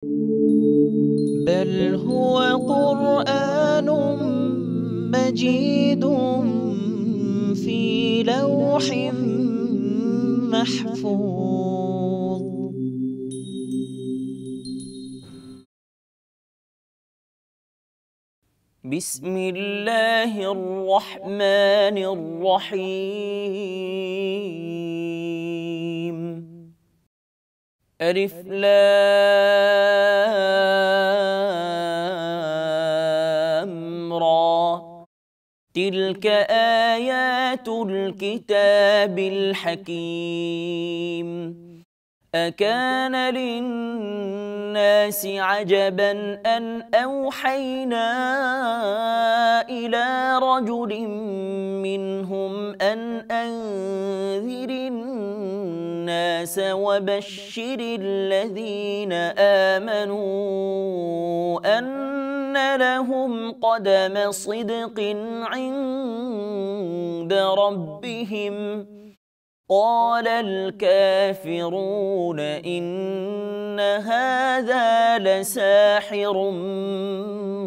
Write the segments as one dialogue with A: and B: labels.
A: بل هو قرآن مجيد في لوح محفوظ. بسم الله الرحمن الرحيم. ألف لام را، تلك آيات الكتاب الحكيم. أكان للناس عجبا أن أوحينا إلى رجل منهم أن أنذر الناس وبشر الذين آمنوا أن لهم قدم صدق عند ربهم. قال الكافرون إن هذا لساحر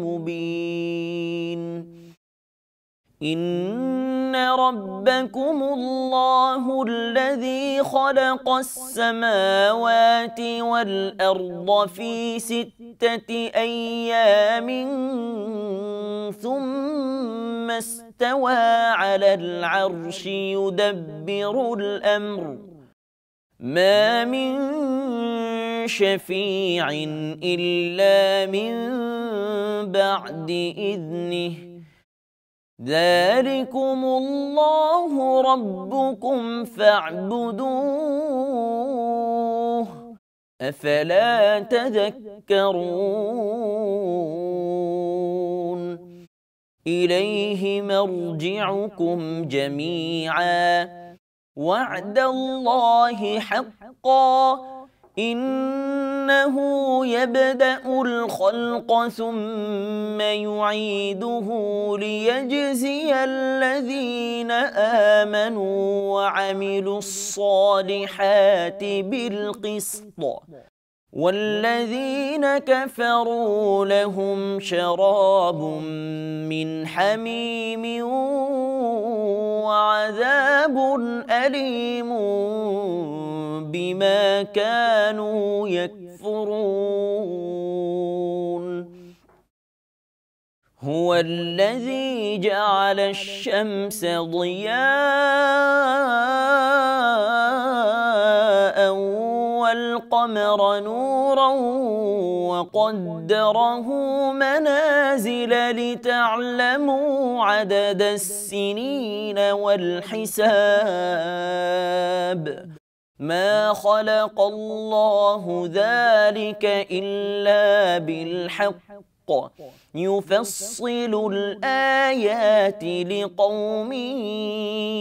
A: مبين. إن ربكم الله الذي خلق السماوات والأرض في 6 أيام ثم استوى على العرش يدبر الأمر. ما من شفيع إلا من بعد إذنه. ذلكم الله ربكم فاعبدوه، أفلا تذكرون. إليه مرجعكم جميعا، وعد الله حقا، إنه يبدأ الخلق ثم يعيده ليجزي الذين آمنوا وعملوا الصالحات بالقسط، والذين كفروا لهم شراب من حميم وعذاب أليم بما كانوا يكفرون. هو الذي جعل الشمس ضياء والقمر نورا وقدره منازل لتعلموا عدد السنين والحساب. ما خلق الله ذلك إلا بالحق، يفصل الآيات لقوم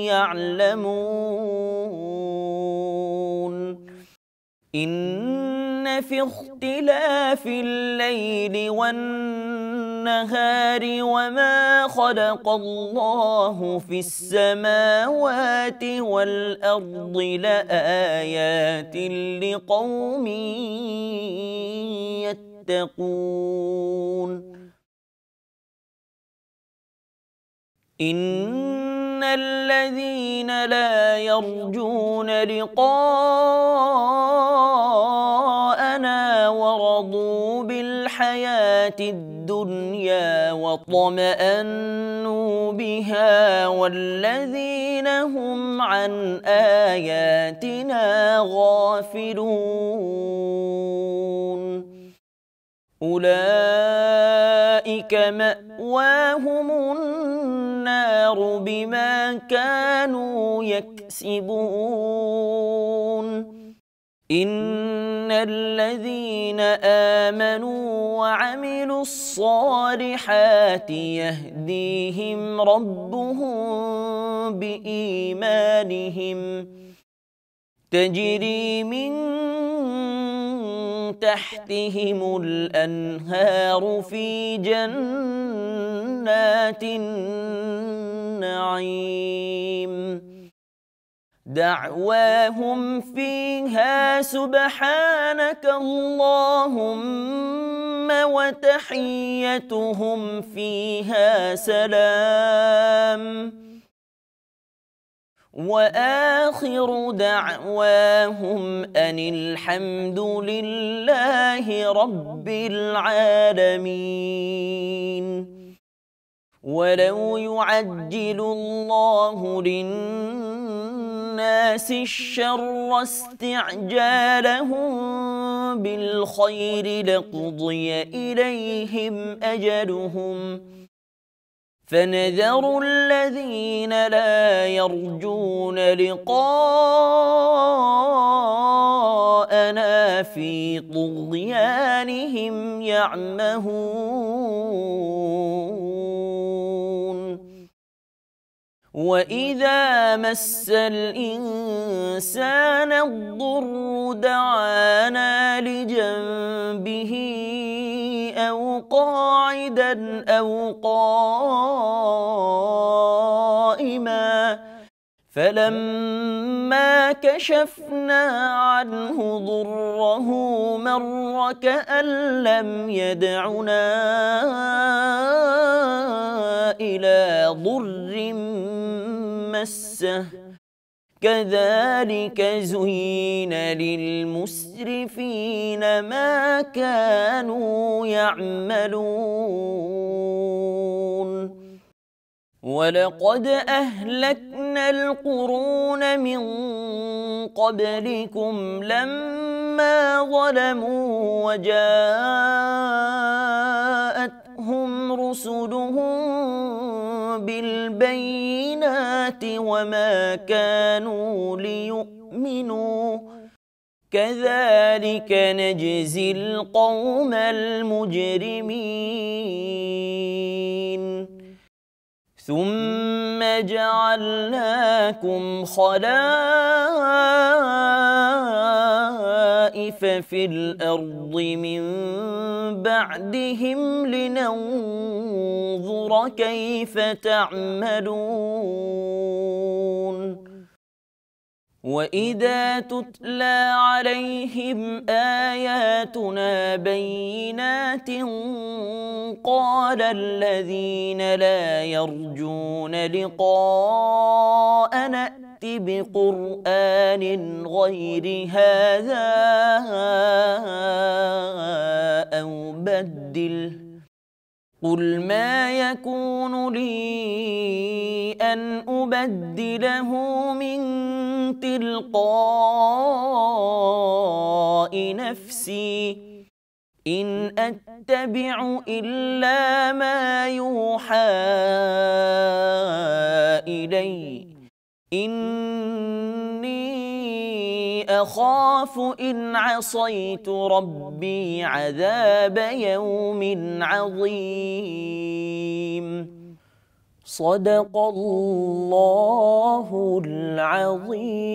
A: يعلمون. إن في اختلاف الليل والنهار وما خلق الله في السماوات والأرض لآيات لقوم يتقون. إن الذين لا يرجون لقاءنا ورضوا بالحياة الدنيا واطمأنوا بها والذين هم عن آياتنا غافلون أولئك مأواهم النار بما كانوا يكسبون. إن الذين آمنوا وعملوا الصالحات يهديهم ربهم بإيمانهم، تجري من تحتهم الأنهار في جنات النعيم. دعواهم فيها سبحانك اللهم وتحيتهم فيها سلام وآخر دعواهم أن الحمد لله رب العالمين. ولو يعجل الله للناس الشر استعجالهم بالخير لقضي إليهم أجلهم فنذر الذين لا يرجون لقاءنا في طغيانهم يعمهون. وإذا مس الإنسان الضر دعانا لجنبه أو قاعدا أو قائما فلما كشفنا عنه ضره مر كأن لم يدعنا إلى ضر مسه كذلك زين للمسرفين ما كانوا يعملون. ولقد أهلكنا القرون من قبلكم لما ظلموا وجاءتهم رسلهم بالبينات وما كانوا ليؤمنوا كذلك نجزي القوم المجرمين. ثم جعلناكم خلائف في الأرض من بعدهم لننظر كيف تعملون. وإذا تتلى عليهم آياتنا بينات قال الذين لا يرجون لقاءنا ائت بقرآن غير هذا أو بدله قل ما يكون لي أن أبدله من تلقاء نفسي إن أتبع إلا ما يوحى إلي إني أخاف إن عصيت ربي عذاب يوم عظيم. صدق الله العظيم.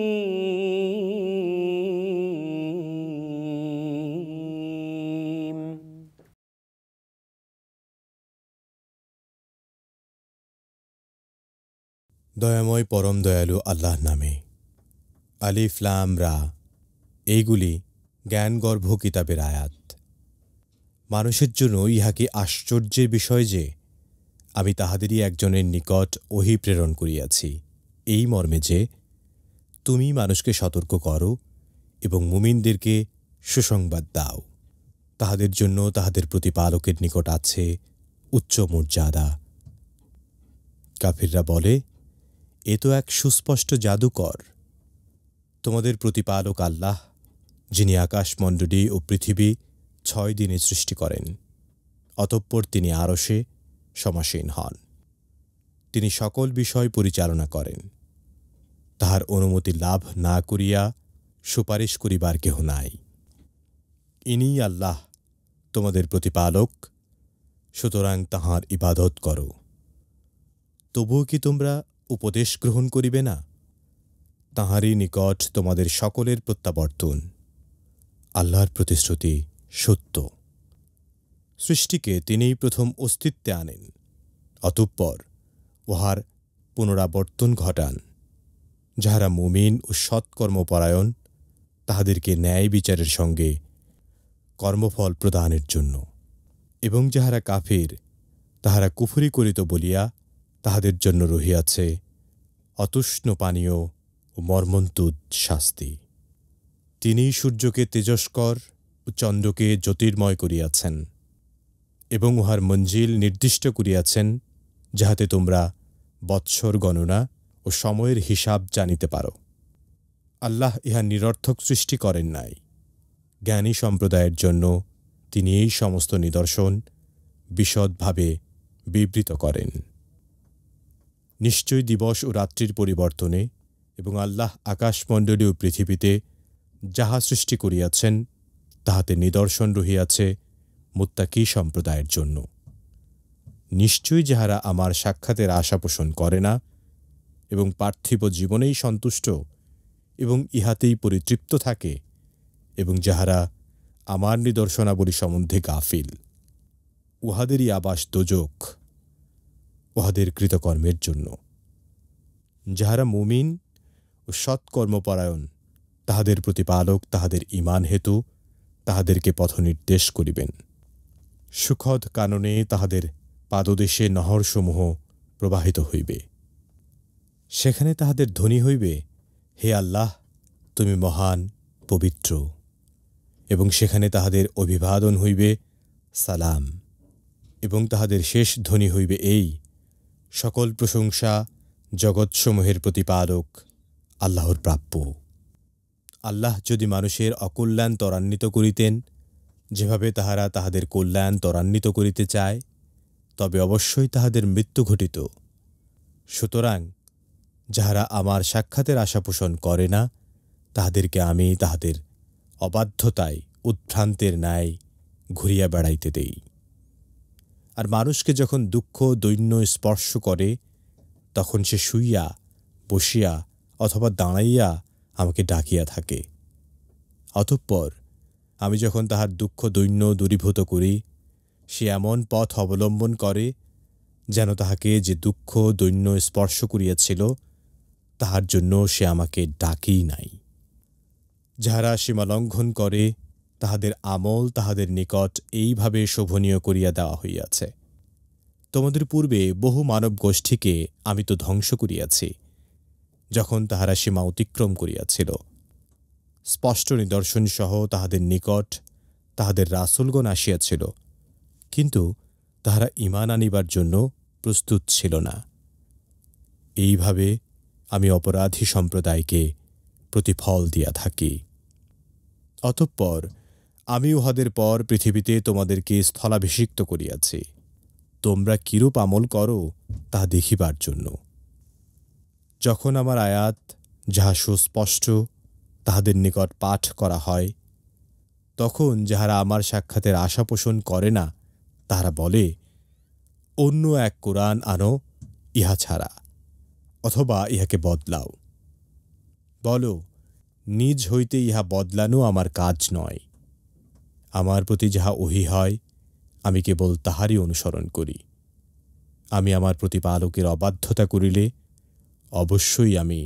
B: দয়াময় পরম দয়ালু আল্লাহর নামে। আলিফ লাম রা, এইগুলি জ্ঞানগর্ভ কিতাবের আয়াত। মানুষের জন্য ইহা কি আশ্চর্যের বিষয় যে আমি তাহাদেরই একজনের নিকট ওহী প্রেরণ করিয়াছি, এই মর্মে যে তুমি মানুষকে সতর্ক করো এবং মুমিনদেরকে সুসংবাদ দাও। তাহাদের জন্য তাহাদের প্রতিপালকের নিকট আছে উচ্চ মর্যাদা। কাফিররা বলে, এ তো এক সুস্পষ্ট জাদুকর। তোমাদের প্রতিপালক আল্লাহ, যিনি আকাশমণ্ডলী ও পৃথিবী 6 দিনে সৃষ্টি করেন, অতঃপর তিনি আরশে সমাসীন হন। তিনি সকল বিষয় পরিচালনা করেন। তাহার অনুমতি লাভ না করিয়া সুপারিশ করিবার কেহ নাই। ইনি আল্লাহ তোমাদের প্রতিপালক, সুতরাং তাহার ইবাদত করো। তবুও কি তোমরা উপদেশ গ্রহণ করিবে না? তাহারই নিকট তোমাদের সকলের প্রত্যাবর্তন। আল্লাহর প্রতিশ্রুতি সত্য। সৃষ্টিকে তিনিই প্রথম অস্তিত্বে আনেন, অতঃপর উহার পুনরাবর্তন ঘটান। যাহারা মুমিন ও সৎকর্মপরায়ণ তাহাদেরকে ন্যায় বিচারের সঙ্গে কর্মফল প্রদানের জন্য, এবং যাহারা কাফির তাহারা কুফরি করিত বলিয়া তাহাদের জন্য রহিয়াছে অতুষ্ণ পানীয় ও মর্মন্তুদ শাস্তি। তিনিই সূর্যকে তেজস্কর ও চন্দ্রকে জ্যোতির্ময় করিয়াছেন এবং উহার মঞ্জিল নির্দিষ্ট করিয়াছেন, যাহাতে তোমরা বৎসর গণনা ও সময়ের হিসাব জানিতে পারো। আল্লাহ ইহা নিরর্থক সৃষ্টি করেন নাই। জ্ঞানী সম্প্রদায়ের জন্য তিনি এই সমস্ত নিদর্শন বিশদভাবে বিবৃত করেন। নিশ্চয় দিবস ও রাত্রির পরিবর্তনে এবং আল্লাহ আকাশমণ্ডলী ও পৃথিবীতে যাহা সৃষ্টি করিয়াছেন তাহাতে নিদর্শন রহিয়াছে মুত্তাকী সম্প্রদায়ের জন্য। নিশ্চয়ই যাহারা আমার সাক্ষাতের আশা পোষণ করে না এবং পার্থিব জীবনেই সন্তুষ্ট এবং ইহাতেই পরিতৃপ্ত থাকে, এবং যাহারা আমার নিদর্শনাবলী সম্বন্ধে গাফিল, উহাদেরই আবাস দোজখ, উহাদের কৃতকর্মের জন্য। যাহারা মুমিন ও সৎকর্মপরায়ণ তাহাদের প্রতিপালক তাহাদের ঈমান হেতু তাহাদেরকে পথনির্দেশ করিবেন। সুখদ কাননে তাহাদের পাদদেশে নহরসমূহ প্রবাহিত হইবে। সেখানে তাহাদের ধ্বনি হইবে, হে আল্লাহ, তুমি মহান, পবিত্র। এবং সেখানে তাহাদের অভিবাদন হইবে, সালাম। এবং তাহাদের শেষ ধ্বনি হইবে এই, সকল প্রশংসা জগৎসমূহের প্রতিপালক আল্লাহর প্রাপ্য। আল্লাহ যদি মানুষের অকল্যাণ ত্বরান্বিত করিতেন, যেভাবে তাহারা তাহাদের কল্যাণ ত্বরান্বিত করিতে চায়, তবে অবশ্যই তাহাদের মৃত্যু ঘটিত। সুতরাং যাহারা আমার সাক্ষাতের আশা পোষণ করে না, তাহাদেরকে আমি তাহাদের অবাধ্যতায় উদ্ভ্রান্তের ন্যায় ঘুরিয়া বেড়াইতে দেই। আর মানুষকে যখন দুঃখ দৈন্য স্পর্শ করে, তখন সে শুইয়া, বসিয়া অথবা দাঁড়াইয়া আমাকে ডাকিয়া থাকে। অতঃপর আমি যখন তাহার দুঃখ দৈন্য দূরীভূত করি, সে এমন পথ অবলম্বন করে যেন তাহাকে যে দুঃখ দৈন্য স্পর্শ করিয়াছিল তাহার জন্য সে আমাকে ডাকেই নাই। যাহারা সীমালঙ্ঘন করে, তাহাদের আমল তাহাদের নিকট এইভাবে শোভনীয় করিয়া দেওয়া হইয়াছে। তোমাদের পূর্বে বহু মানব গোষ্ঠীকে আমি তো ধ্বংস করিয়াছি, যখন তাহারা সীমা অতিক্রম করিয়াছিল। স্পষ্ট নিদর্শন সহ তাহাদের নিকট তাহাদের রাসূলগণ আসিয়াছিল, কিন্তু তাহারা ঈমান আনিবার জন্য প্রস্তুত ছিল না। এইভাবে আমি অপরাধী সম্প্রদায়কে প্রতিফল দিয়া থাকি। অতঃপর আমি উহাদের পর পৃথিবীতে তোমাদেরকে স্থলাভিষিক্ত করিয়াছি, তোমরা কিরূপ আমল করো তা দেখিবার জন্য। যখন আমার আয়াত যাহা সুস্পষ্ট তাহাদের নিকট পাঠ করা হয়, তখন যাহারা আমার সাক্ষাতের আশা পোষণ করে না, তাহারা বলে, অন্য এক কোরআন আনো ইহা ছাড়া, অথবা ইহাকে বদলাও। বলো, নিজ হইতে ইহা বদলানো আমার কাজ নয়। আমার প্রতি যাহা ওহী হয়, আমি কেবল তাহারই অনুসরণ করি। আমি আমার প্রতিপালকের অবাধ্যতা করিলে অবশ্যই আমি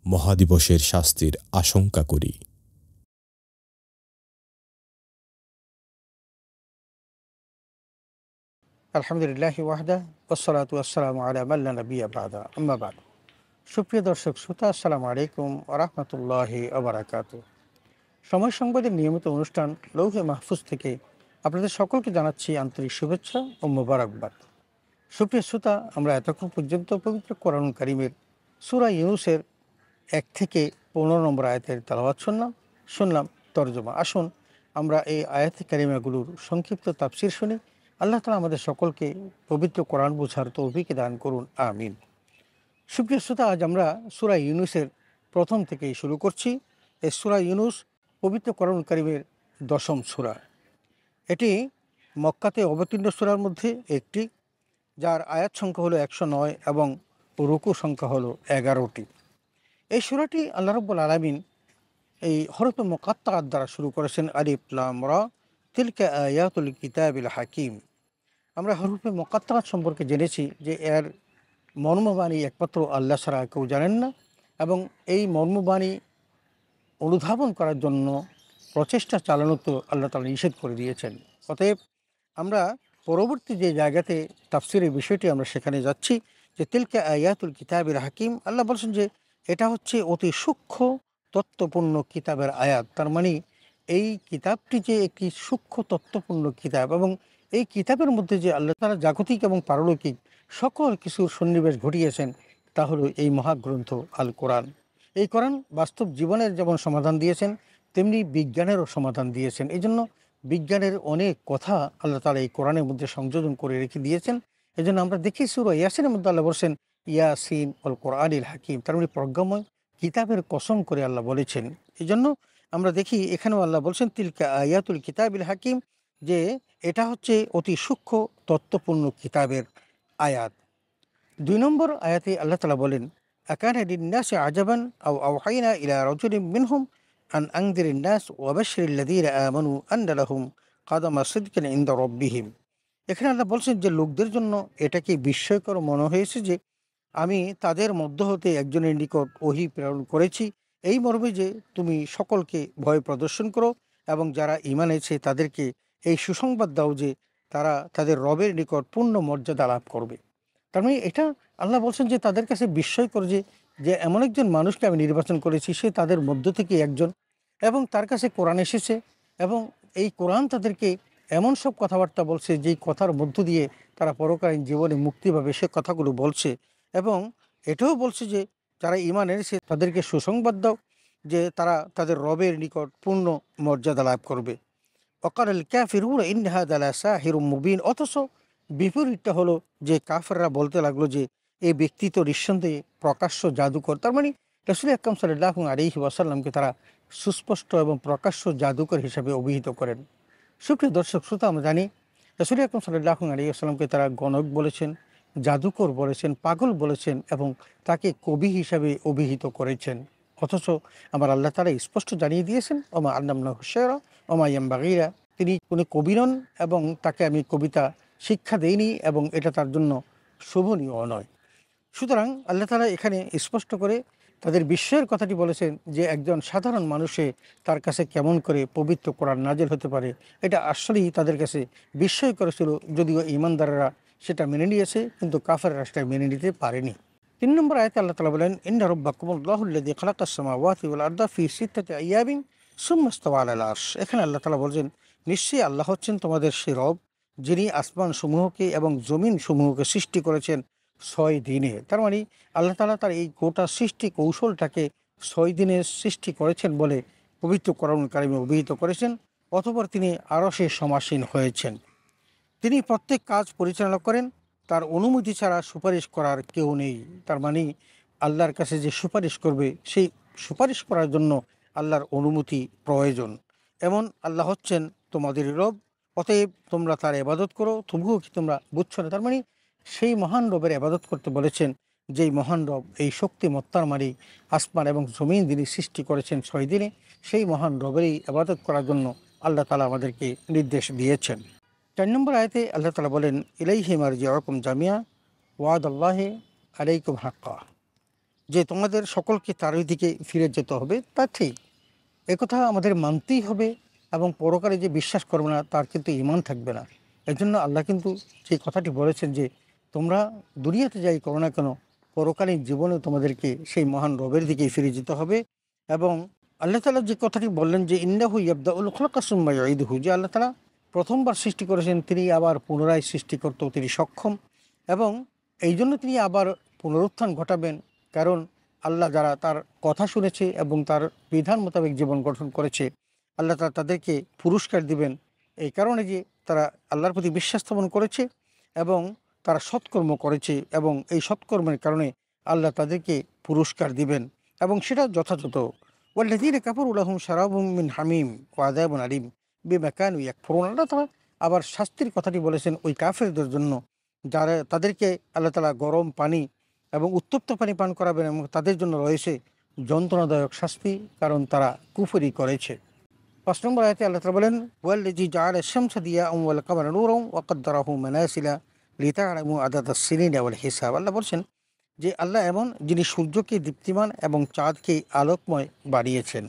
B: মহাদিবসের শাস্তির আশঙ্কা করি।
C: আলহামদুলিল্লাহি ওয়াহদা ওয়াসসালাতু ওয়াসসালামু আলা মান লা নাবিয়্যা বা'দা, আম্মা বা'দ। সুপ্রিয় দর্শক শ্রোতা, আসসালামু আলাইকুম ওয়া রাহমাতুল্লাহি ওয়া বারাকাতুহু। সময় সংবাদের নিয়মিত অনুষ্ঠান লৌহে মাহফুজ থেকে আপনাদের সকলকে জানাচ্ছি আন্তরিক শুভেচ্ছা ও মোবারকবাদ। সুপ্রিয় শ্রোতা, আমরা এতক্ষণ পর্যন্ত পবিত্র কোরআনুল কারীমের সূরা ইউনূসের 1 থেকে 15 নম্বর আয়াতের তেলাওয়াত শুনলাম তরজমা। আসুন আমরা এই আয়াতে কারিমাগুলোর সংক্ষিপ্ত তাফসীর শুনি। আল্লাহ তাআলা আমাদের সকলকে পবিত্র কোরআন বোঝার তৌফিক দান করুন, আমিন। সুপ্রিয় শ্রোতা, আজ আমরা সূরা ইউনূসের প্রথম থেকেই শুরু করছি। এই সূরা ইউনূস পবিত্র কোরআনুল কারীমের 10ম সূরা। এটি মক্কাতে অবতীর্ণ সূরার মধ্যে একটি, যার আয়াত সংখ্যা হলো 109 এবং রুকু সংখ্যা হলো 11টি। এই সূরাটি আল্লাহ রাব্বুল আলামিন এই হরফে মুকাত্তাআত দ্বারা শুরু করেছেন। আলিফ লাম রা তিলকা আয়াতুল কিতাবিল হাকিম। আমরা হরফে মুকাত্তাআত সম্পর্কে জেনেছি যে এর মর্মবাণী একমাত্র আল্লাহ ছাড়া কেউ জানেন না, এবং এই মর্মবাণী অনুধাবন করার জন্য প্রচেষ্টা চালানো তো আল্লাহ তাআলা নিষেধ করে দিয়েছেন। অতএব আমরা পরবর্তী যে জায়গাতে তাফসিরের বিষয়টি আমরা সেখানে যাচ্ছি, যে তিলকা আয়াতুল কিতাবিল হাকিম, আল্লাহ বলছেন যে এটা হচ্ছে অতি সূক্ষ্ম তত্ত্বপূর্ণ কিতাবের আয়াত। তার মানে এই কিতাবটি যে একটি সূক্ষ্ম তত্ত্বপূর্ণ কিতাব, এবং এই কিতাবের মধ্যে যে আল্লাহ তাআলা জাগতিক এবং পারলৌকিক সকল কিছুর সন্নিবেশ ঘটিয়েছেন, তা হলো এই মহাগ্রন্থ আল কোরআন। এই কোরআন বাস্তব জীবনের যেমন সমাধান দিয়েছেন, তেমনি বিজ্ঞানেরও সমাধান দিয়েছেন। এই জন্য বিজ্ঞানের অনেক কথা আল্লাহ তাআলা এই কোরআনের মধ্যে সংযোজন করে রেখে দিয়েছেন। এই জন্য আমরা দেখি সূরা ইয়াসিনের মধ্যে আল্লাহ বলছেন ইয়াসিন ওয়াল কোরআনিল হাকিম, তার মানে প্রজ্ঞাময় কিতাবের কসম করে আল্লাহ বলেছেন। এই জন্য আমরা দেখি এখানেও আল্লাহ বলছেন তিলকা আয়াতুল কিতাবিল হাকিম, যে এটা হচ্ছে অতি সূক্ষ্ম তত্ত্বপূর্ণ কিতাবের আয়াত। ২ নম্বর আয়াতে আল্লাহ তাআলা বলেন আকানা লিন্নাসি আজাবান আও আওহাইনা ইলা রাজুলিন মিনহুম আন আনদিরিন নাস ওয়া বাশশিরিল লাযীনা আমানু আন্না লাহুম কাদামা সিদকিন ইনদা রাব্বিহিম। এখানে আল্লাহ বলছেন যে লোকদের জন্য এটা কি বিস্ময়কর মনে হয়েছে যে আমি তাদের মধ্য হতে একজনের নিকট ওহী প্রেরণ করেছি, এই মর্মে যে তুমি সকলকে ভয় প্রদর্শন করো এবং যারা ঈমান এনেছে তাদেরকে এই সুসংবাদ দাও যে তারা তাদের রবের নিকট পূর্ণ মর্যাদা লাভ করবে। তার মানে এটা আল্লাহ বলছেন যে তাদের কাছে বিস্ময়কর যে এমন একজন মানুষকে আমি নির্বাচন করেছি, সে তাদের মধ্য থেকে একজন, এবং তার কাছে কোরআন এসেছে, এবং এই কোরআন তাদেরকে এমন সব কথাবার্তা বলছে যেই কথার মধ্য দিয়ে তারা পরকালীন জীবনে মুক্তি পাবে, সে কথাগুলো বলছে। এবং এটাও বলছে যে যারা ঈমান এনেছে তাদেরকে সুসংবাদ দাও যে তারা তাদের রবের নিকট পূর্ণ মর্যাদা লাভ করবে। ওয়াকাল কাফিরুন ইন হাযা লাসাহিরুম মুবিন, অথচ বিপরীতটা হলো যে কাফেররা বলতে লাগলো যে এই ব্যক্তি তো নিঃসন্দেহে প্রকাশ্য জাদুকর। তার মানে রাসূল আকরাম সাল্লাল্লাহু আলাইহি ওয়াসাল্লামকে তারা সুস্পষ্ট এবং প্রকাশ্য জাদুকর হিসাবে অভিহিত করেন। সুপ্রিয় দর্শক শ্রোতা, আমরা জানি রাসূল আকরাম সাল্লাল্লাহু আলাইহি ওয়াসাল্লামকে তারা গণক বলেছেন, জাদুকর বলেছেন, পাগল বলেছেন, এবং তাকে কবি হিসাবে অভিহিত করেছেন। অথচ আমার আল্লাহ তাআলা স্পষ্ট জানিয়ে দিয়েছেন ওমা আল্লামনাহু শি'রা ওমা ইয়ানবাগী লা, তিনি কোনো কবি নন এবং তাকে আমি কবিতা শিক্ষা দেইনি, এবং এটা তার জন্য শোভনীয় নয়। সুতরাং আল্লাহ তাআলা এখানে স্পষ্ট করে তাদের বিস্ময়ের কথাটি বলেছেন যে একজন সাধারণ মানুষে তার কাছে কেমন করে পবিত্র কোরআন নাজিল হতে পারে, এটা আসলেই তাদের কাছে বিস্ময় করেছিল, যদিও ঈমানদাররা সেটা মেনে নিয়েছে, কিন্তু কাফেররা সেটা মেনে নিতে পারেনি। ৩ নম্বর আয়াতে আল্লাহ তাআলা বলেন ইন্না রাব্বাকুমুল্লাহুল্লাযী খালাকাস সামাওয়াতি ওয়াল আরদা ফি সিত্তাতি আইয়ামিন সুম্মা ইসতাওয়া আলাল আরশ। এখানে আল্লাহ তাআলা বলছেন নিশ্চয়ই আল্লাহ হচ্ছেন তোমাদের সেই রব যিনি আসমান সমূহকে এবং জমিন সমূহকে সৃষ্টি করেছেন ৬ দিনে। তার মানে আল্লাহ তাআলা তার এই গোটা সৃষ্টি কৌশলটাকে ৬ দিনে সৃষ্টি করেছেন বলে পবিত্র কোরআন কারিমে অভিহিত করেছেন। অতঃপর তিনি আরশে সমাসীন হয়েছেন। তিনি প্রত্যেক কাজ পরিচালনা করেন, তার অনুমতি ছাড়া সুপারিশ করার কেউ নেই। তার মানে আল্লাহর কাছে যে সুপারিশ করবে, সেই সুপারিশ করার জন্য আল্লাহর অনুমতি প্রয়োজন। এমন আল্লাহ হচ্ছেন তোমাদের রব, অতএব তোমরা তার ইবাদত করো, তবুও কি তোমরা বুঝছো না? তার মানে সেই মহান রবের ইবাদত করতে বলেছেন, যেই মহান রব এই শক্তিমত্তার মালিক, আসমান এবং জমিন যিনি সৃষ্টি করেছেন ৬ দিনে, সেই মহান রবেরই ইবাদত করার জন্য আল্লাহ তাআলা আমাদেরকে নির্দেশ দিয়েছেন। ৪ নম্বর আয়াতে আল্লাহ তাআলা বলেন ইলাইহি মারজিউকুম জামিয়া ওয়াদাল্লাহি আলাইকুম হাক্কা, যে তোমাদের সকলকে তার দিকে ফিরে যেতে হবে। তা ঠিক, একথা আমাদের মানতেই হবে, এবং পরকালে যে বিশ্বাস করবে না তার কিন্তু ঈমান থাকবে না। এজন্য আল্লাহ কিন্তু যে কথাটি বলেছেন যে তোমরা দুনিয়াতে যাই করো না কেন, পরকালীন জীবনে তোমাদেরকে সেই মহান রবের দিকেই ফিরে যেতে হবে। এবং আল্লাহ তাআলা যে কথাটি বললেন যে ইন্নাহু ইয়াবদাউল খালকা সুম্মা ইউঈদুহু, যে আল্লাহ তাআলা প্রথমবার সৃষ্টি করেছেন, তিনি আবার পুনরায় সৃষ্টি করতেও তিনি সক্ষম, এবং এই জন্য তিনি আবার পুনরুত্থান ঘটাবেন। কারণ আল্লাহ যারা তার কথা শুনেছে এবং তার বিধান মোতাবেক জীবন গঠন করেছে, আল্লাহ তাআলা তাদেরকে পুরস্কার দিবেন এই কারণে যে তারা আল্লাহর প্রতি বিশ্বাস স্থাপন করেছে এবং তারা সৎকর্ম করেছে, এবং এই সৎকর্মের কারণে আল্লাহ তাদেরকে পুরস্কার দিবেন, এবং সেটা যথাযথ। ওয়াল্লাযীনা কাফারু লাহুম শারাবুম মিন হামিম ওয়া আযাবুন আলীম বিমা কানু ইয়াকফুরুন। আল্লাহ তাআলা আবার শাস্তির কথাটি বলেছেন ওই কাফেরদের জন্য, যারা তাদেরকে আল্লাহ তাআলা গরম পানি এবং উত্তপ্ত পানি পান করাবেন, এবং তাদের জন্য রয়েছে যন্ত্রণাদায়ক শাস্তি, কারণ তারা কুফরি করেছে। ৫ নম্বর আয়াতে আল্লাহ তাআলা বলেন ওয়াল্লাযী জাআলা আশ-শামসা দিয়াআন ওয়াল কামারা নূরান ওয়া কদ্দারাহু মানাসিলা লিতা'লামু আদাদাস সিনিনা ওয়াল হিসাব। আল্লাহ বলছেন যে আল্লাহ এমন যিনি সূর্যকে দীপ্তিমান এবং চাঁদকে আলোকময় বানিয়েছেন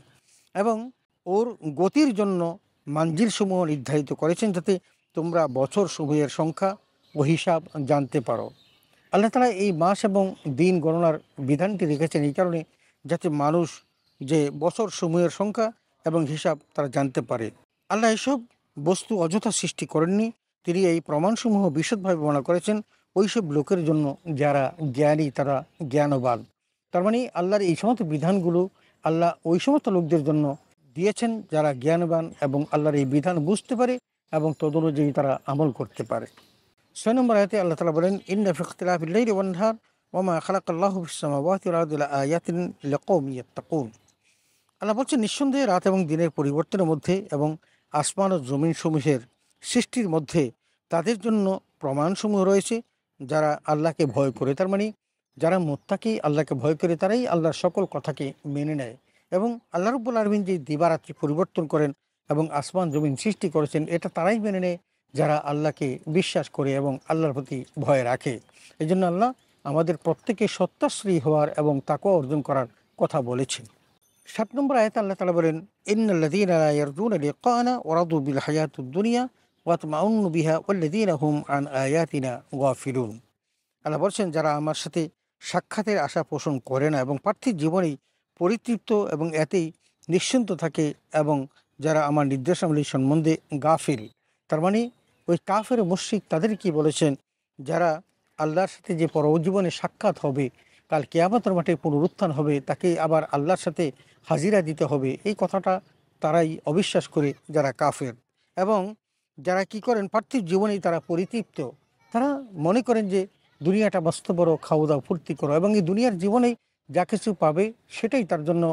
C: এবং ওর গতির জন্য মানজিলসমূহ নির্ধারিত করেছেন, যাতে তোমরা বছর সমূহের সংখ্যা ও হিসাব জানতে পারো। আল্লাহ তাআলা এই মাস এবং দিন গণনার বিধানটি রেখেছেন এই কারণে, যাতে মানুষ যে বছর সমূহের সংখ্যা এবং হিসাব তারা জানতে পারে। আল্লাহ এসব বস্তু অযথা সৃষ্টি করেননি, তিনি এই প্রমাণসমূহ বিশদভাবে বর্ণনা করেছেন ওইসব লোকের জন্য যারা জ্ঞানী, তারা জ্ঞানবান। তার মানে আল্লাহর এই সমস্ত বিধানগুলো আল্লাহ ওই সমস্ত লোকদের জন্য দিয়েছেন যারা জ্ঞানবান এবং আল্লাহর এই বিধান বুঝতে পারে এবং তদনুযায়ী তারা আমল করতে পারে। 6 নম্বর আয়াতে আল্লাহ তাআলা বলেন, ইন্না ফি ইখতিলাফিল লাইলি ওয়ান নাহার ওয়া মা খালাকাল্লাহু ফিস সামাওয়াতি ওয়াল আরদি লাআয়াতিন লিকওমিন ইয়াত্তাকুন। আল্লাহ বলছেন, নিঃসন্দেহে রাত এবং দিনের পরিবর্তনের মধ্যে এবং আসমান ও জমিন সমূহের সৃষ্টির মধ্যে তাদের জন্য প্রমাণসমূহ রয়েছে যারা আল্লাহকে ভয় করে। তার মানে যারা মুত্তাকি, আল্লাহকে ভয় করে, তারাই আল্লাহর সকল কথাকে মেনে নেয়। এবং আল্লাহ রাব্বুল আলামিন যে দিবারাত্রি পরিবর্তন করেন এবং আসমান জমিন সৃষ্টি করেছেন, এটা তারাই মেনে নেয় যারা আল্লাহকে বিশ্বাস করে এবং আল্লাহর প্রতি ভয় রাখে। এই জন্য আল্লাহ আমাদের প্রত্যেকে সত্যাশ্রী হওয়ার এবং তাকওয়া অর্জন করার কথা বলেছেন। 7 নম্বর আয়াতে আল্লাহ তাআলা বলেন, ইন্নাল্লাযীনা লা ইয়ারজুনা লিকানা ওয়া রাদু বিল হায়াতিদ দুনিয়া ওয়া তামাউনু বিহা ওয়াল্লাযীনা হুম আন আয়াতিনা গাফিলুন। আল্লাহ বলছেন, যারা আমার সাথে সাক্ষাতের আশা পোষণ করে না এবং পার্থিব জীবনেই পরিতৃপ্ত এবং এতেই নিশ্চিন্ত থাকে এবং যারা আমার নির্দেশাবলী সম্বন্ধে গাফিল। তার মানে ওই কাফের মুশরিক তাদের কি বলেছেন, যারা আল্লাহর সাথে যে পরজীবনে সাক্ষাৎ হবে, কাল কিয়ামতের মাঠে পুনরুত্থান হবে, তাকে আবার আল্লাহর সাথে হাজিরা দিতে হবে, এই কথাটা তারাই অবিশ্বাস করে যারা কাফের। এবং যারা কি করেন, পার্থিব জীবনেই তারা পরিতৃপ্ত। তারা মনে করেন যে দুনিয়াটা মস্ত বড়, খাওয়া দাওয়া ফুর্তি করো এবং এই দুনিয়ার জীবনেই যা কিছু পাবে সেটাই তার জন্য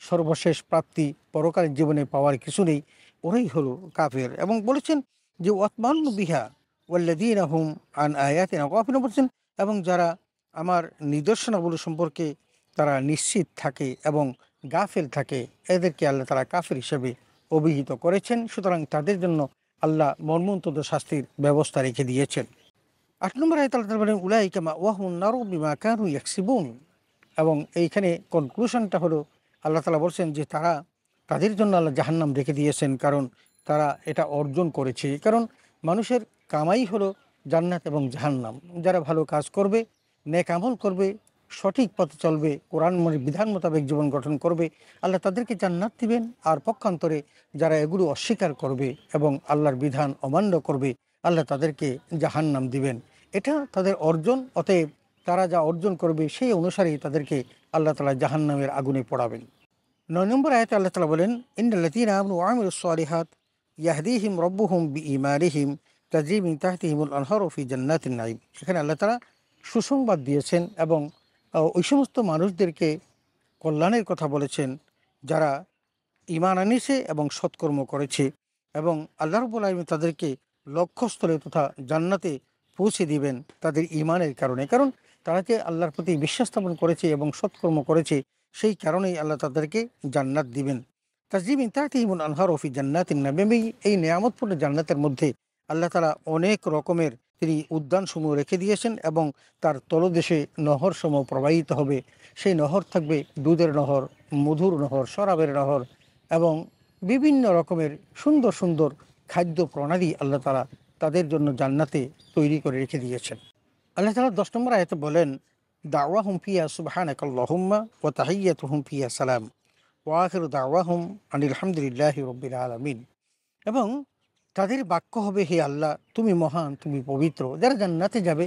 C: সর্বশেষ প্রাপ্তি, পরকালের জীবনে পাওয়ার কিছু নেই। ওরাই হলো কাফের। এবং বলেছেন যে ওয়াতমান্নু বিহা ওয়াল্লাযীনা হুম আন আয়াতিনা গাফিলুন, বলছেন এবং যারা আমার নিদর্শনাবলী সম্পর্কে তারা নিশ্চিত থাকে এবং গাফেল থাকে, এদেরকে আল্লাহ তারা কাফের হিসেবে অভিহিত করেছেন। সুতরাং তাদের জন্য আল্লাহ মর্মন্তুদ শাস্তির ব্যবস্থা রেখে দিয়েছেন। 8 নম্বর আয়াতে আল্লাহ তাআলা বলেন, উলাইকা মাওয়াহুন নারু বিমা কানু ইয়াকসিবুন। এবং এইখানে কনক্লুশনটা হলো আল্লাহ তাআলা বলছেন যে তাদের জন্য আল্লাহ জাহান্নাম রেখে দিয়েছেন, কারণ তারা এটা অর্জন করেছে। কারণ মানুষের কামাই হলো জান্নাত এবং জাহান্নাম। যারা ভালো কাজ করবে, নেক আমল করবে, সঠিক পথে চলবে, কোরআন বিধান মোতাবেক জীবন গঠন করবে, আল্লাহ তাদেরকে জান্নাত দিবেন। আর পক্ষান্তরে যারা এগুলো অস্বীকার করবে এবং আল্লাহর বিধান অমান্য করবে, আল্লাহ তাদেরকে জাহান্নাম দিবেন। এটা তাদের অর্জন। অতএব তারা যা অর্জন করবে সেই অনুসারেই তাদেরকে আল্লাহ তাআলা জাহান্নামের আগুনে পোড়াবেন। 9 নম্বর আয়াতে আল্লাহ তাআলা বলেন, ইন্নাল্লাযীনা আমানু ওয়া আমিলুস সালিহাত ইয়াহদিহিম রাব্বুহুম বিঈমানিহিম তাজরি মিন তাহতিহিমুল আনহারু ফি জান্নাতিন নাঈম। এখানে আল্লাহ তাআলা সুসংবাদ দিয়েছেন এবং ওই সমস্ত মানুষদেরকে কল্যাণের কথা বলেছেন যারা ঈমান আনিছে এবং সৎকর্ম করেছে, এবং আল্লাহ রাব্বুল আলামিন তাদেরকে লক্ষ্যস্থলে তথা জান্নাতে পৌঁছে দিবেন তাদের ঈমানের কারণে। কারণ তারা যে আল্লাহর প্রতি বিশ্বাস স্থাপন করেছে এবং সৎকর্ম করেছে, সেই কারণেই আল্লাহ তাদেরকে জান্নাত দিবেন। তাজরি মিন তাহতিহিমুল আনহারু ফি জান্নাতিন নাঈম। এই নিয়ামতপূর্ণ জান্নাতের মধ্যে আল্লাহ তাআলা অনেক রকমের তিনি উদ্যানসমূহ রেখে দিয়েছেন এবং তার তলদেশে নহরসমূহ প্রবাহিত হবে। সেই নহর থাকবে দুধের নহর, মধুর নহর, শরাবের নহর এবং বিভিন্ন রকমের সুন্দর সুন্দর খাদ্য প্রণালী আল্লাহ তাআলা তাদের জন্য জান্নাতে তৈরি করে রেখে দিয়েছেন। আল্লাহ তাআলা 10 নম্বর আয়াতে বলেন, দাওয়াহুম ফিহা সুবহানাকাল্লাহুম্মা ওয়া তাহিয়্যাতুহুম ফিহা সালাম ওয়া আখিরু দাওয়াহুম আনিল হামদুলিল্লাহি রাব্বিল আলামিন। এবং তাদের বাক্য হবে, হে আল্লাহ তুমি মহান, তুমি পবিত্র। যারা জান্নাতে যাবে,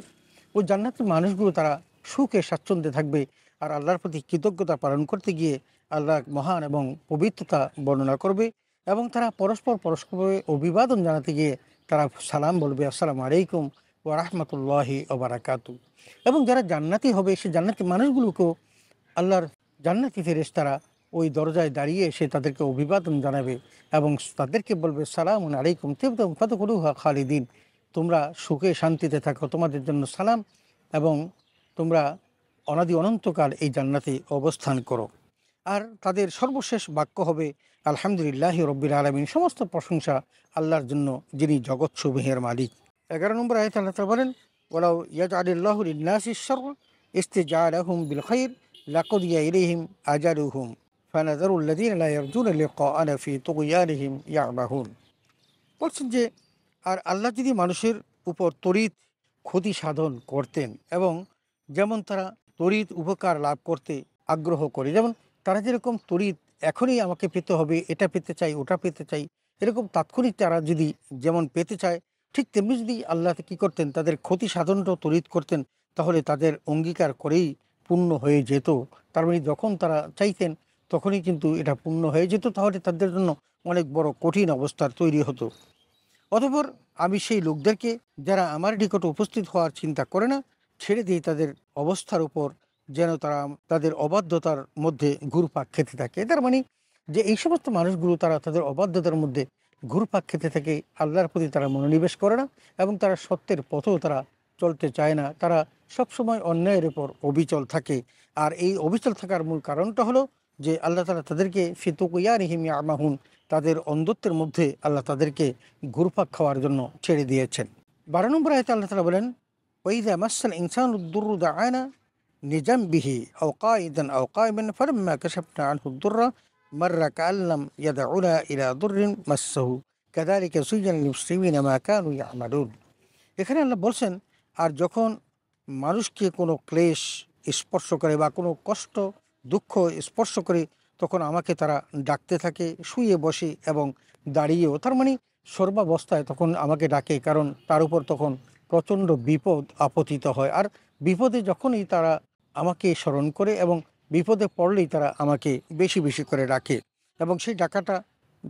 C: ওই জান্নাতের মানুষগুলো তারা সুখে স্বাচ্ছন্দ্যে থাকবে আর আল্লাহর প্রতি কৃতজ্ঞতা পালন করতে গিয়ে আল্লাহ মহান এবং পবিত্রতা বর্ণনা করবে এবং তারা পরস্পর অভিবাদন জানাতে গিয়ে তারা সালাম বলবে, আসসালামু আলাইকুম ওয়া রাহমাতুল্লাহি ওয়া বারাকাতু। এবং যারা জান্নাতি হবে, সে জান্নাতি মানুষগুলোকেও আল্লাহর জান্নাতি ফেরেশতারা ওই দরজায় দাঁড়িয়ে এসে তাদেরকে অভিবাদন জানাবে এবং তাদেরকে বলবে, সালামুন আলাইকুম তিবতুম ফাদখুলুহা খালিদিন। তোমরা সুখে শান্তিতে থাকো, তোমাদের জন্য সালাম, এবং তোমরা অনাদি অনন্তকাল এই জান্নাতে অবস্থান করো। আর তাদের সর্বশেষ বাক্য হবে, আলহামদুলিল্লাহি রাব্বিল আলামিন। সমস্ত প্রশংসা আল্লাহর জন্য, যিনি জগৎসমূহের মালিক। 11 নম্বর আয়াতে আল্লাহ তাআলা বলেন, ওয়ালাউ ইয়াজআলিল্লাহু লিন-নাসি আশ-শাররা ইস্তিজালহুম বিল খাইর লাকুদিয়া ইলাইহিম আজালুহুম ফানাযারুল্লাযীনা লা ইয়ারজুনা লিকাআনা ফি তুগয়ানিহিম ইয়ামাহুন। বলছেন যে আর আল্লাহ যদি মানুষের উপর তড়িৎ ক্ষতি সাধন করতেন এবং যেমন তারা তড়িৎ উপকার লাভ করতে আগ্রহ করে, যেমন তারা যেরকম তড়িৎ এখনই আমাকে পেতে হবে, এটা পেতে চাই, ওটা পেতে চাই, এরকম তাৎক্ষণিক তারা যদি যেমন পেতে চায়, ঠিক তেমনি যদি আল্লাহ কী করতেন, তাদের ক্ষতি সাধনটাও তড়িৎ করতেন, তাহলে তাদের অঙ্গীকার করেই পূর্ণ হয়ে যেত। তার মানে যখন তারা চাইতেন তখনই কিন্তু এটা পূর্ণ হয়ে যেত, তাহলে তাদের জন্য অনেক বড় কঠিন অবস্থার তৈরি হতো। অতঃপর আমি সেই লোকদেরকে যারা আমার নিকট উপস্থিত হওয়ার চিন্তা করে না, ছেড়ে দিই তাদের অবস্থার উপর, যেন তারা তাদের অবাধ্যতার মধ্যে ঘুরপাক খেতে থাকে। তার মানে যে এই সমস্ত মানুষগুলো তারা তাদের অবাধ্যতার মধ্যে ঘুরপাক খেতে থাকে, আল্লাহর প্রতি তারা মনোনিবেশ করে না এবং তারা সত্যের পথেও তারা চলতে চায় না, তারা সবসময় অন্যায়ের উপর অবিচল থাকে। আর এই অবিচল থাকার মূল কারণটা হলো যে আল্লাহ তাআলা তাদেরকে ফিতুকিয়ানিহিম ইয়ামাহুন, তাদের অন্ধত্বের মধ্যে আল্লাহ তাদেরকে ঘুরপাক খাওয়ার জন্য ছেড়ে দিয়েছেন। 12 নম্বর আয়াতে আল্লাহ তাআলা বলেন, ওয়াইযা মাসাল ইনসানু দুররু দাআনা লিজামবিহি আও কাইদান আও কাইমান ফালাম্মা কাশাফনা আনহু দুররা মাররা কাআল্লাম ইয়াদউনা ইলা দুররিন মাসসাহু কাযালিকা যুয়্যিনা লিল মুসরিমিনা মা কানু ইয়ামালুন। এখানে আল্লাহ বলছেন, আর যখন মানুষকে কোনো ক্লেশ স্পর্শ করে বা কোনো কষ্ট দুঃখ স্পর্শ করে, তখন আমাকে তারা ডাকতে থাকে, শুয়ে বসে এবং দাঁড়িয়েও। তার মানে সর্বাবস্থায় তখন আমাকে ডাকে, কারণ তার উপর তখন প্রচণ্ড বিপদ আপতিত হয়। আর বিপদে যখনই তারা আমাকে স্মরণ করে এবং বিপদে পড়লেই তারা আমাকে বেশি বেশি করে ডাকে, এবং সেই ডাকাটা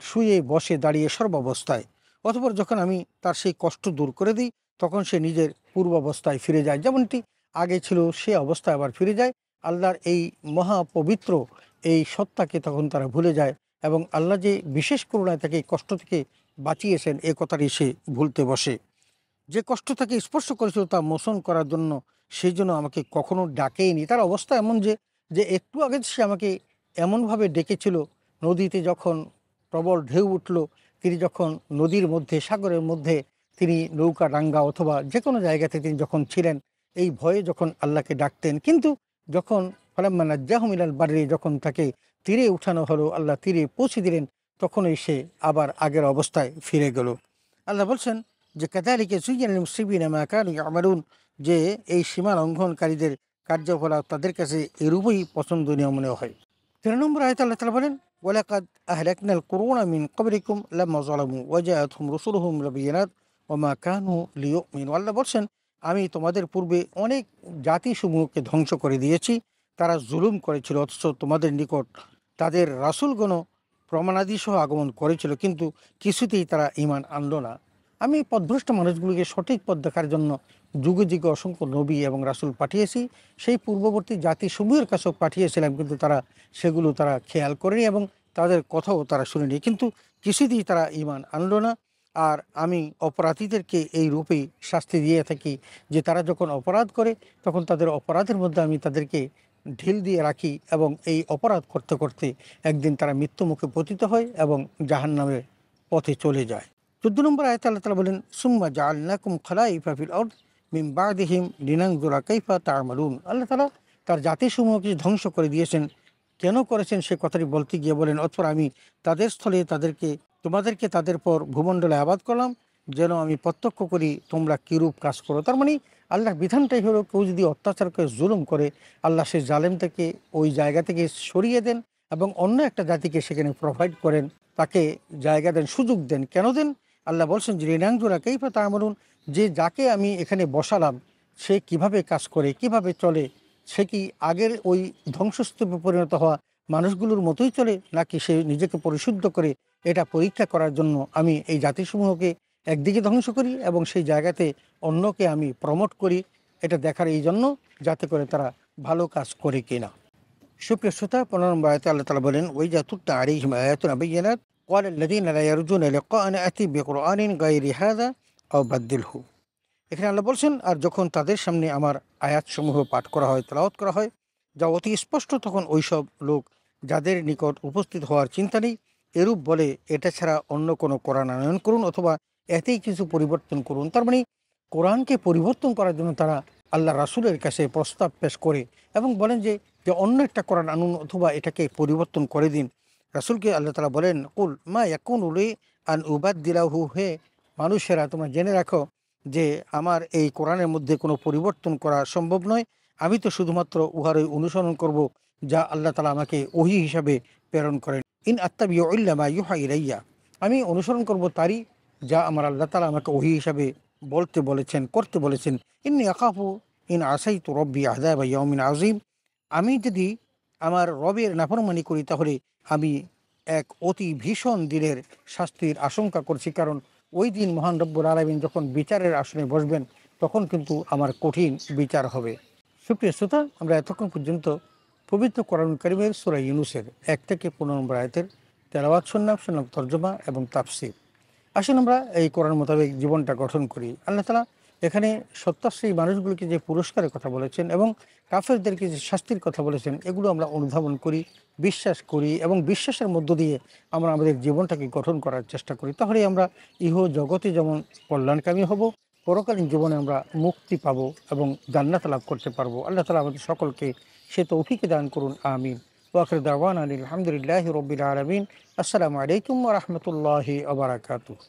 C: শুয়ে বসে দাঁড়িয়ে সর্বাবস্থায়। অতঃপর যখন আমি তার সেই কষ্ট দূর করে দিই, তখন সে নিজের পূর্বাবস্থায় ফিরে যায়, যেমনটি আগে ছিল সে অবস্থায় আবার ফিরে যায়। আল্লাহর এই মহাপবিত্র এই সত্তাকে তখন তারা ভুলে যায় এবং আল্লাহ যে বিশেষ করুণায় তাকে এই কষ্ট থেকে বাঁচিয়েছেন এ কথাটি সে ভুলতে বসে। যে কষ্ট তাকে স্পর্শ করেছিল তা মোচন করার জন্য সেই জন্য আমাকে কখনো ডাকেইনি। তার অবস্থা এমন যে যে একটু আগে সে আমাকে এমনভাবে ডেকেছিল, নদীতে যখন প্রবল ঢেউ উঠল, তিনি যখন নদীর মধ্যে সাগরের মধ্যে তিনি নৌকা ডাঙ্গা অথবা যে কোনো জায়গাতে তিনি যখন ছিলেন, এই ভয়ে যখন আল্লাহকে ডাকতেন। কিন্তু যখন ফালাম্মা নাজ্জাহুম ইলাল বাররি, যখন তাকে তীরে উঠানো হলো, আল্লাহ তীরে পৌঁছে দিলেন, তখনই সে আবার আগের অবস্থায় ফিরে গেল। আল্লাহ বলছেন যে কাযালিকা যুয়্যিনা লিল মুসরিমিনা মা কানু ইয়ামালুন, যে এই সীমা লঙ্ঘনকারীদের কার্যকলাপ তাদের কাছে এরূপই পছন্দনীয় মনে হয়। 13 নম্বর আয়াতে আল্লাহ তাআলা বলেন, ওয়ালাকাদ আহলাকনাল কুরুনা মিন ক্বাবলিকুম লাম্মা যালামু ওয়া জাআতহুম রাসূলুহুম বিল-বায়িনাত ওয়া মা কানু লিয়ুমিনু। আল্লাহ বলছেন, আমি তোমাদের পূর্বে অনেক জাতিসমূহকে ধ্বংস করে দিয়েছি, তারা জুলুম করেছিল, অথচ তোমাদের নিকট তাদের রাসূলগণ প্রমাণাদি সহ আগমন করেছিল, কিন্তু কিছুতেই তারা ঈমান আনলো না। আমি পথভ্রষ্ট মানুষগুলিকে সঠিক পথ দেখার জন্য যুগে যুগে অসংখ্য নবী এবং রাসূল পাঠিয়েছি, সেই পূর্ববর্তী জাতিসমূহের কাছেও পাঠিয়েছিলাম, কিন্তু তারা খেয়াল করেনি এবং তাদের কথাও তারা শুনেনি, কিন্তু কিছুতেই তারা ঈমান আনলো না। আর আমি অপরাধীদেরকে এই রূপেই শাস্তি দিয়ে থাকি যে তারা যখন অপরাধ করে তখন তাদের অপরাধের মধ্যে আমি তাদেরকে ঢিল দিয়ে রাখি এবং এই অপরাধ করতে করতে একদিন তারা মৃত্যুমুখে পতিত হয় এবং জাহান্নামের পথে চলে যায়। 14 নম্বর আয়াতে আল্লাহ তাআলা বলেন, সুম্মা জাআলনাকুম খলাইফা ফিল আরদ মিন বা'দিহিম লিনানজুরা কাইফা তা'মালুন। আল্লাহ তাআলা তার জাতিসমূহকে ধ্বংস করে দিয়েছেন, কেন করেছেন সে কথাটি বলতে গিয়ে বলেন, অতঃপর আমি তাদের স্থলে তোমাদেরকে তাদের পর ভূমণ্ডলে আবাদ করলাম, যেন আমি প্রত্যক্ষ করি তোমরা কিরূপ কাজ করো। তার মানে আল্লাহর বিধানটাই হলো, কেউ যদি অত্যাচার করে জুলুম করে, আল্লাহ সেই জালেমটাকে ওই জায়গা থেকে সরিয়ে দেন এবং অন্য একটা জাতিকে সেখানে প্রোভাইড করেন, তাকে জায়গা দেন, সুযোগ দেন। কেন দেন? আল্লাহ বলছেন যে লিনানজুরা কাইফা তা'মালুন, যে যাকে আমি এখানে বসালাম সে কিভাবে কাজ করে, কিভাবে চলে, সে কি আগের ওই ধ্বংসস্তূপে পরিণত হওয়া মানুষগুলোর মতোই চলে, নাকি সে নিজেকে পরিশুদ্ধ করে, এটা পরীক্ষা করার জন্য আমি এই জাতিসমূহকে একদিকে ধ্বংস করি এবং সেই জায়গাতে অন্যকে আমি প্রমোট করি, এটা দেখার এই জন্য যাতে করে তারা ভালো কাজ করে কিনা। সুপ্রিয় শ্রোতা, 15 নম্বর আয়াতে আল্লাহ তাআলা বলেন, ওয়াইজা তুতলা আলাইহিম আয়াতুনা বায়্যিনাত ক্বালা আল্লাযীনা লা ইয়ারজুনা লিকাআনা আতি বিকুরআনিন গায়রি হাযা আও বাদদিলহু। এখানে আল্লাহ বলছেন, আর যখন তাদের সামনে আমার আয়াতসমূহ পাঠ করা হয়, তেলাওয়াত করা হয়, যা অতি স্পষ্ট, তখন ওইসব লোক যাদের নিকট উপস্থিত হওয়ার চিন্তা নেই, এরূপ বলে, এটা ছাড়া অন্য কোনো কোরআন আনয়ন করুন অথবা এতেই কিছু পরিবর্তন করুন। তার মানে কোরআনকে পরিবর্তন করার জন্য তারা আল্লাহ রাসূলের কাছে প্রস্তাব পেশ করে এবং বলেন যে যে অন্য একটা কোরআন আনুন অথবা এটাকে পরিবর্তন করে দিন। রাসূলকে আল্লাহ তাআলা বলেন, কুল মা ইয়াকুনু লি আন উবাদদিলাহু, হে মানুষেরা তোমরা জেনে রাখো যে আমার এই কোরআনের মধ্যে কোনো পরিবর্তন করা সম্ভব নয়। আমি তো শুধুমাত্র উহারই অনুসরণ করব যা আল্লাহ তাআলা আমাকে ওহী হিসাবে প্রেরণ করেন। ইন আত্তাবিউ ইল্লা মা ইউহা ইলাইয়া, আমি অনুসরণ করব তারই যা আমার আল্লাহ তাআলা আমাকে ওহী হিসাবে বলতে বলেছেন, করতে বলেছেন। ইন্নী আখাফু ইন আসাইতু রব্বি আযাবা ইয়াউমিন আযীম, আমি যদি আমার রবের নাফরমানি করি তাহলে আমি এক অতি ভীষণ দিনের শাস্তির আশঙ্কা করছি, কারণ ওই দিন মহান রব্বুল আলামিন যখন বিচারের আসনে বসবেন তখন কিন্তু আমার কঠিন বিচার হবে। সুপ্রিয় শ্রোতা, আমরা এতক্ষণ পর্যন্ত পবিত্র কোরআন কারীমের সূরা ইউনূসের 1 থেকে 15 নম্বর আয়াতের তেলাওয়াত শুনলাম তর্জমা এবং তাফসীর। আসুন আমরা এই কোরআন মোতাবেক জীবনটা গঠন করি। আল্লাহ তাআলা এখানে সত্যাশ্রয়ী মানুষগুলোকে যে পুরস্কারের কথা বলেছেন এবং কাফেরদেরকে যে শাস্তির কথা বলেছেন, এগুলো আমরা অনুধাবন করি, বিশ্বাস করি এবং বিশ্বাসের মধ্য দিয়ে আমরা আমাদের জীবনটাকে গঠন করার চেষ্টা করি। তাহলে আমরা ইহ জগতে যেমন কল্যাণকামী হব, পরকালীন জীবনে আমরা মুক্তি পাবো এবং জান্নাত লাভ করতে পারবো। আল্লাহ তাআলা আমাদের সকলকে সে তৌফিক দান করুন, আমিন। ওয়া আখিরু দাওয়ানা আলহামদুলিল্লাহি রাব্বিল আলামিন। আসসালামু আলাইকুম ওয়া রাহমাতুল্লাহি ওয়া বারাকাতুহু।